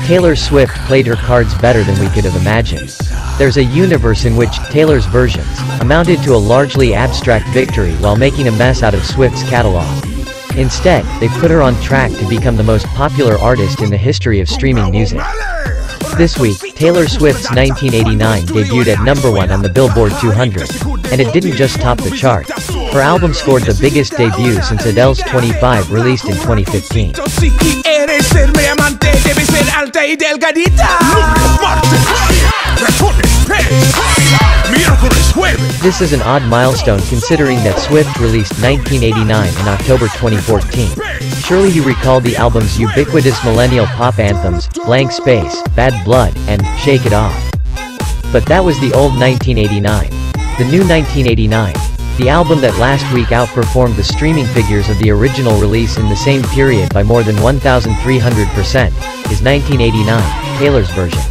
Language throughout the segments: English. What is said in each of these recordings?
Taylor Swift played her cards better than we could have imagined. There's a universe in which Taylor's versions amounted to a largely abstract victory while making a mess out of Swift's catalog. Instead, they put her on track to become the most popular artist in the history of streaming music. This week, Taylor Swift's 1989 debuted at #1 on the Billboard 200, and it didn't just top the chart. Her album scored the biggest debut since Adele's 25, released in 2015. This is an odd milestone considering that Swift released 1989 in October 2014. Surely you recall the album's ubiquitous millennial pop anthems, Blank Space, Bad Blood, and Shake It Off. But that was the old 1989. The new 1989, the album that last week outperformed the streaming figures of the original release in the same period by more than 1,300%, is 1989, Taylor's version.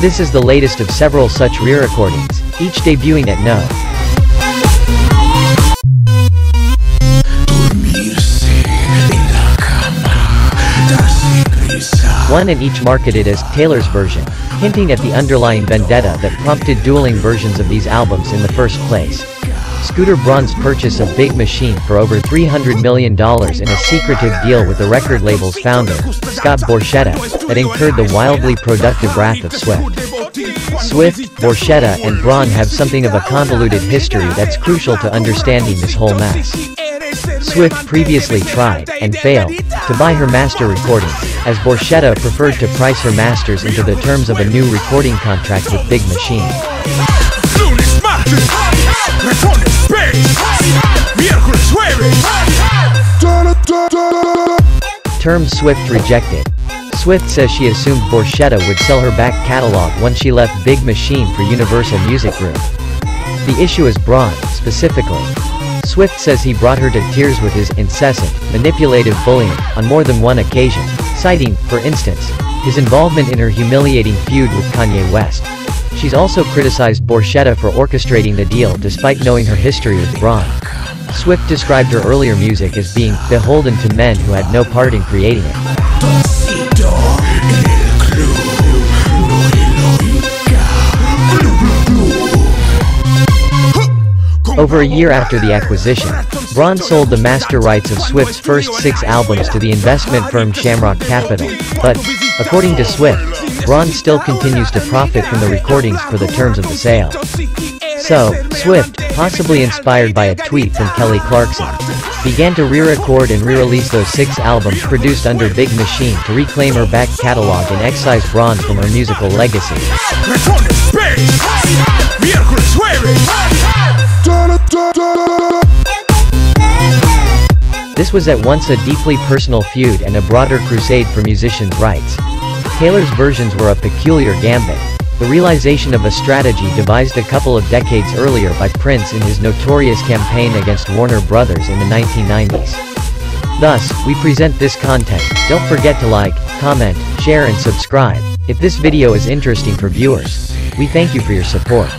This is the latest of several such re-recordings, each debuting at No. 1 and each marketed as Taylor's version, hinting at the underlying vendetta that prompted dueling versions of these albums in the first place. Scooter Braun's purchase of Big Machine for over $300 million in a secretive deal with the record label's founder, Scott Borchetta, that incurred the wildly productive wrath of Swift. Swift, Borchetta, and Braun have something of a convoluted history that's crucial to understanding this whole mess. Swift previously tried, and failed, to buy her master recordings, as Borchetta preferred to price her masters into the terms of a new recording contract with Big Machine. Terms Swift rejected. Swift says she assumed Borchetta would sell her back catalog once she left Big Machine for Universal Music Group. The issue is Braun, specifically. Swift says he brought her to tears with his incessant, manipulative bullying on more than one occasion, citing, for instance, his involvement in her humiliating feud with Kanye West. She's also criticized Borchetta for orchestrating the deal despite knowing her history with Braun. Swift described her earlier music as being beholden to men who had no part in creating it. Over a year after the acquisition, Braun sold the master rights of Swift's first 6 albums to the investment firm Shamrock Capital, but, according to Swift, Braun still continues to profit from the recordings per the terms of the sale. So, Swift, possibly inspired by a tweet from Kelly Clarkson, began to re-record and re-release those 6 albums produced under Big Machine to reclaim her back catalog and excise Braun from her musical legacy. This was at once a deeply personal feud and a broader crusade for musicians' rights. Taylor's versions were a peculiar gambit, the realization of a strategy devised a couple of decades earlier by Prince in his notorious campaign against Warner Brothers in the 1990s. Thus, we present this content. Don't forget to like, comment, share and subscribe, if this video is interesting for viewers. We thank you for your support.